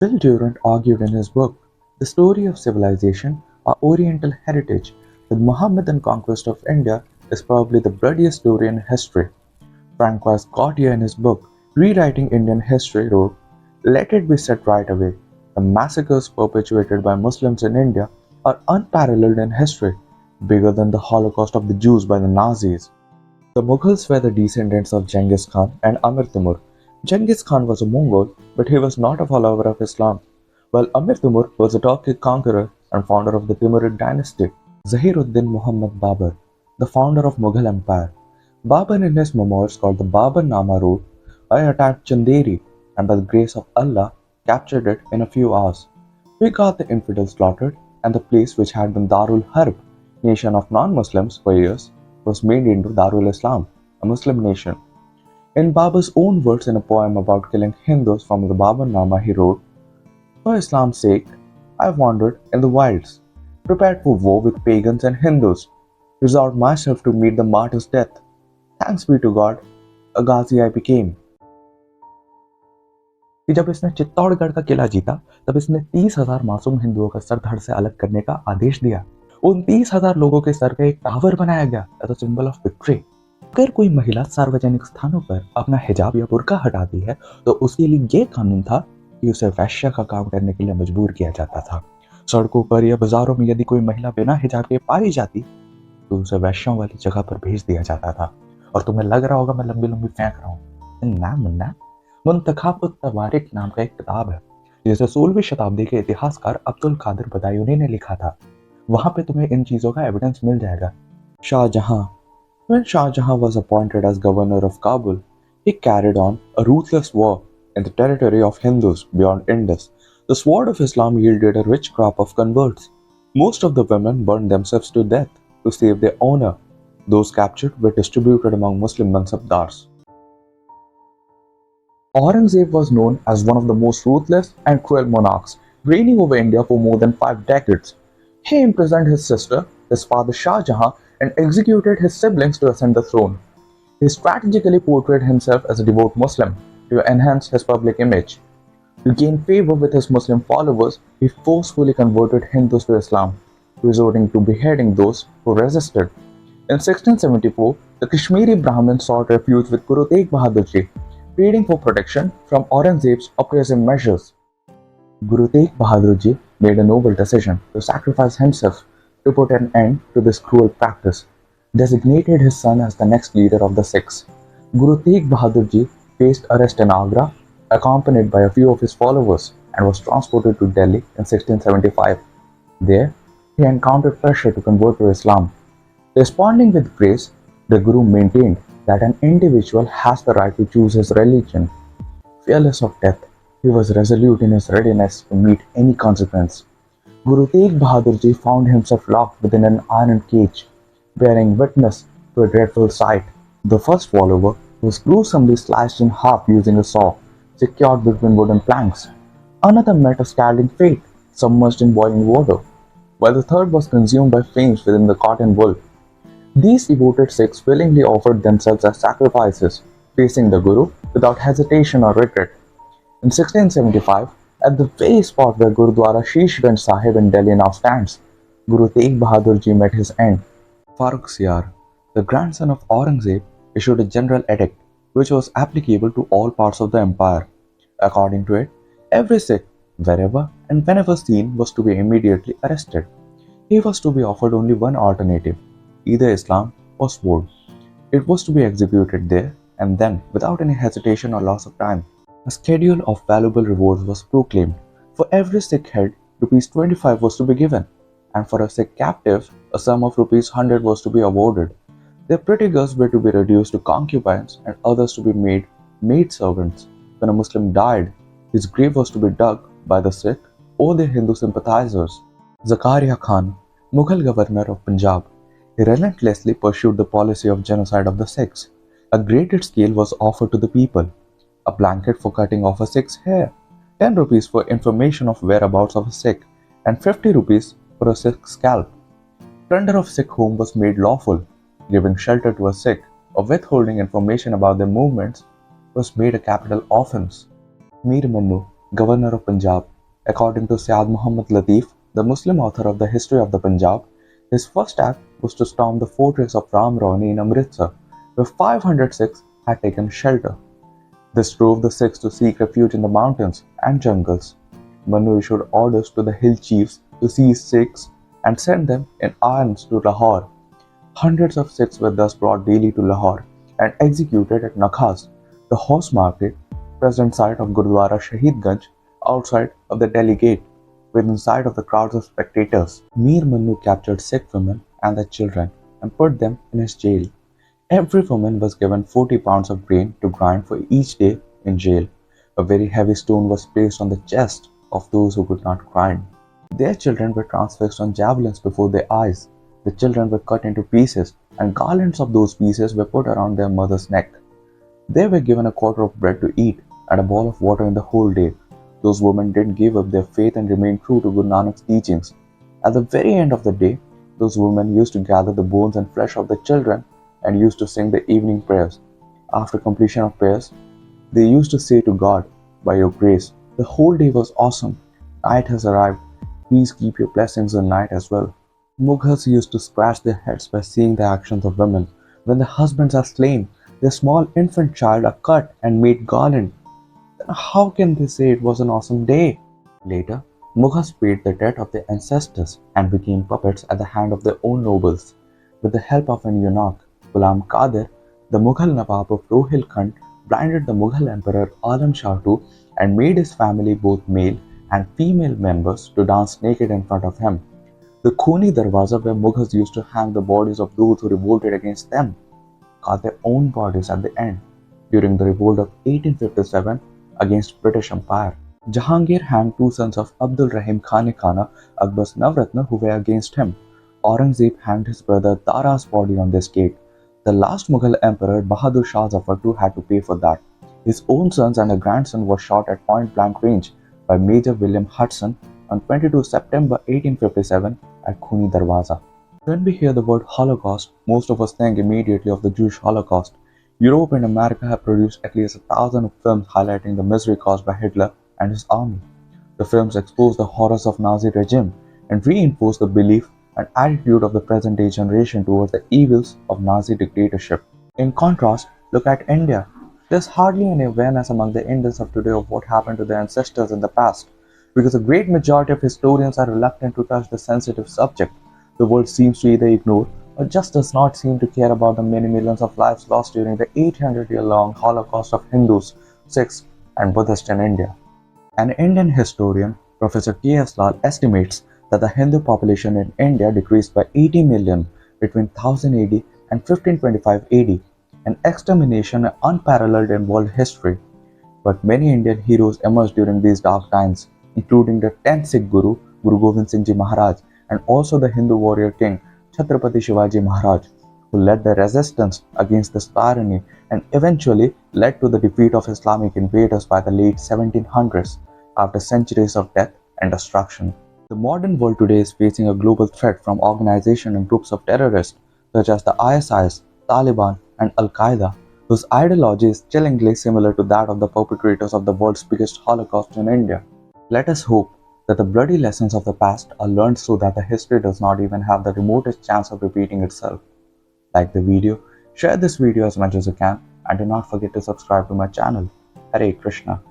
Phil Durant argued in his book, The Story of Civilization, Our Oriental Heritage, the Mohammedan conquest of India is probably the bloodiest story in history. Francois Gautier in his book, Rewriting Indian History, wrote, Let it be said right away, the massacres perpetuated by Muslims in India are unparalleled in history, bigger than the Holocaust of the Jews by the Nazis. The Mughals were the descendants of Genghis Khan and Amir Timur. Genghis Khan was a Mongol, but he was not a follower of Islam, while Amir Timur was a Turkic conqueror and founder of the Timurid dynasty. Zahiruddin Muhammad Babur, the founder of Mughal Empire. Babur in his memoirs called the Baburnaama wrote, I attacked Chaneri and by the grace of Allah captured it in a few hours. We got the infidels slaughtered and the place which had been Darul Harb, nation of non-Muslims for years, was made into Darul Islam, a Muslim nation. In Babur's own words in a poem about killing Hindus from the Baburnama, he wrote, For Islam's sake, I wandered in the wilds, prepared for war with pagans and Hindus, resolved myself to meet the martyr's death. Thanks be to God, a Ghazi I became. कि जब इसने चित्तौड़गढ़ का किला जीता तब इसने 30,000 मासूम हिंदुओं का सर धड़ से अलग करने का आदेश दिया। उन 30,000 लोगों के सर का एक टावर बनाया गया as a symbol of victory. अगर कोई महिला सार्वजनिक स्थानों पर अपना हिजाब या बुर्का हटाती है तो उसके लिए ये कानून था कि उसे वैश्य का काम करने के लिए मजबूर किया जाता था। सड़कों पर या बाजारों में यदि कोई महिला बिना हिजाब के पाई जाती तो उसे वैश्यों वाली जगह पर भेज दिया जाता था। और तुम्हें लग रहा होगा मैं लंबी लंबी फेंक रहा हूँ ना मुन्ना, मुंतखाब तवारिक नाम का एक किताब है जिसे 16वीं शताब्दी के इतिहासकार अब्दुल कादिर बदायूनी ने लिखा था। वहां पे तुम्हें इन चीजों का एविडेंस मिल जाएगा। Shahjahan, When Shah Jahan was appointed as governor of Kabul, he carried on a ruthless war in the territory of Hindus beyond Indus. The sword of Islam yielded a rich crop of converts. Most of the women burned themselves to death to save their honor. Those captured were distributed among Muslim mansabdars. Aurangzeb was known as one of the most ruthless and cruel monarchs, reigning over India for more than 5 decades. He imprisoned his sister, his father Shah Jahan, and executed his siblings to ascend the throne. He strategically portrayed himself as a devout Muslim to enhance his public image. To gain favor with his Muslim followers, he forcefully converted Hindus to Islam, resorting to beheading those who resisted. In 1674, the Kashmiri Brahmins sought refuge with Guru Tegh Bahadur Ji, pleading for protection from Aurangzeb's oppressive measures. Guru Tegh Bahadur Ji made a noble decision to sacrifice himself to put an end to this cruel practice, designated his son as the next leader of the Sikhs. Guru Tegh Bahadur Ji faced arrest in Agra, accompanied by a few of his followers, and was transported to Delhi in 1675. There, he encountered pressure to convert to Islam. Responding with grace, the Guru maintained that an individual has the right to choose his religion. Fearless of death, he was resolute in his readiness to meet any consequence. Guru Tegh Bahadur Ji found himself locked within an iron cage, bearing witness to a dreadful sight. The first follower was gruesomely sliced in half using a saw, secured between wooden planks. Another met a scalding fate, submerged in boiling water, while the third was consumed by flames within the cotton wool. These devoted Sikhs willingly offered themselves as sacrifices, facing the Guru without hesitation or regret. In 1675, at the very spot where Gurudwara Shishganj Sahib in Delhi now stands, Guru Tegh Bahadur Ji met his end. Farrukh Siyar, the grandson of Aurangzeb, issued a general edict which was applicable to all parts of the empire. According to it, every Sikh, wherever and whenever seen, was to be immediately arrested. He was to be offered only one alternative, either Islam or sword. It was to be executed there and then without any hesitation or loss of time. A schedule of valuable rewards was proclaimed. For every Sikh head, ₹25 was to be given, and for a Sikh captive, a sum of ₹100 was to be awarded. Their pretty girls were to be reduced to concubines and others to be made maidservants. When a Muslim died, his grave was to be dug by the Sikh or their Hindu sympathizers. Zakaria Khan, Mughal governor of Punjab, relentlessly pursued the policy of genocide of the Sikhs. A graded scale was offered to the people. A blanket for cutting off a Sikh's hair, 10 rupees for information of whereabouts of a Sikh, and 50 rupees for a Sikh's scalp. Plunder of Sikh home was made lawful. Giving shelter to a Sikh or withholding information about their movements was made a capital offense. Mir Mannu, governor of Punjab, According to Syed Muhammad Latif, the Muslim author of the History of the Punjab, his first act was to storm the fortress of Ram Rauni in Amritsar, where 500 Sikhs had taken shelter. This drove the Sikhs to seek refuge in the mountains and jungles. Manu issued orders to the hill chiefs to seize Sikhs and send them in irons to Lahore. Hundreds of Sikhs were thus brought daily to Lahore and executed at Nakhas, the horse market, present site of Gurudwara Shahid Ganj, outside of the Delhi gate, within sight of the crowds of spectators. Mir Manu captured Sikh women and their children and put them in his jail. Every woman was given 40 pounds of grain to grind for each day in jail. A very heavy stone was placed on the chest of those who could not grind. Their children were transfixed on javelins before their eyes. The children were cut into pieces, and garlands of those pieces were put around their mother's neck. They were given a quarter of bread to eat and a bowl of water in the whole day. Those women didn't give up their faith and remained true to Guru Nanak's teachings. At the very end of the day, those women used to gather the bones and flesh of the children and used to sing the evening prayers. After completion of prayers, they used to say to God, "By your grace, the whole day was awesome. Night has arrived. Please keep your blessings on night as well." Mughals used to scratch their heads by seeing the actions of women. When their husbands are slain, their small infant child are cut and made garland. Then how can they say it was an awesome day? Later, Mughals paid the debt of their ancestors and became puppets at the hand of their own nobles. With the help of an eunuch, Ghulam Qadir, the Mughal Nawab of Rohilkhand blinded the Mughal Emperor Alam Shah II and made his family, both male and female members, to dance naked in front of him. The Khuni Darwaza, where Mughals used to hang the bodies of those who revolted against them, got their own bodies at the end during the revolt of 1857 against British Empire. Jahangir hanged two sons of Abdul Rahim Khan Khana, Akbar's Navratna, who were against him. Aurangzeb hanged his brother Dara's body on this gate. The last Mughal Emperor, Bahadur Shah too, had to pay for that. His own sons and a grandson were shot at point-blank range by Major William Hudson on 22 September 1857 at Khuni Darwaza. When we hear the word Holocaust, most of us think immediately of the Jewish Holocaust. Europe and America have produced at least 1,000 films highlighting the misery caused by Hitler and his army. The films expose the horrors of Nazi regime and reinforce the belief and attitude of the present-day generation towards the evils of Nazi dictatorship. In contrast, look at India. There's hardly any awareness among the Indians of today of what happened to their ancestors in the past, because a great majority of historians are reluctant to touch the sensitive subject. The world seems to either ignore or just does not seem to care about the many millions of lives lost during the 800-year-long Holocaust of Hindus, Sikhs, and Buddhists in India. An Indian historian, Professor K.S. Lal, estimates that the Hindu population in India decreased by 80 million between 1000 AD and 1525 AD, an extermination unparalleled in world history. But many Indian heroes emerged during these dark times, including the 10th Sikh Guru, Guru Gobind Singh Ji Maharaj, and also the Hindu warrior king, Chatrapati Shivaji Maharaj, who led the resistance against this tyranny and eventually led to the defeat of Islamic invaders by the late 1700s after centuries of death and destruction. The modern world today is facing a global threat from organizations and groups of terrorists such as the ISIS, Taliban, and Al-Qaeda, whose ideology is chillingly similar to that of the perpetrators of the world's biggest Holocaust in India. Let us hope that the bloody lessons of the past are learned so that the history does not even have the remotest chance of repeating itself. Like the video, share this video as much as you can, and do not forget to subscribe to my channel. Hare Krishna.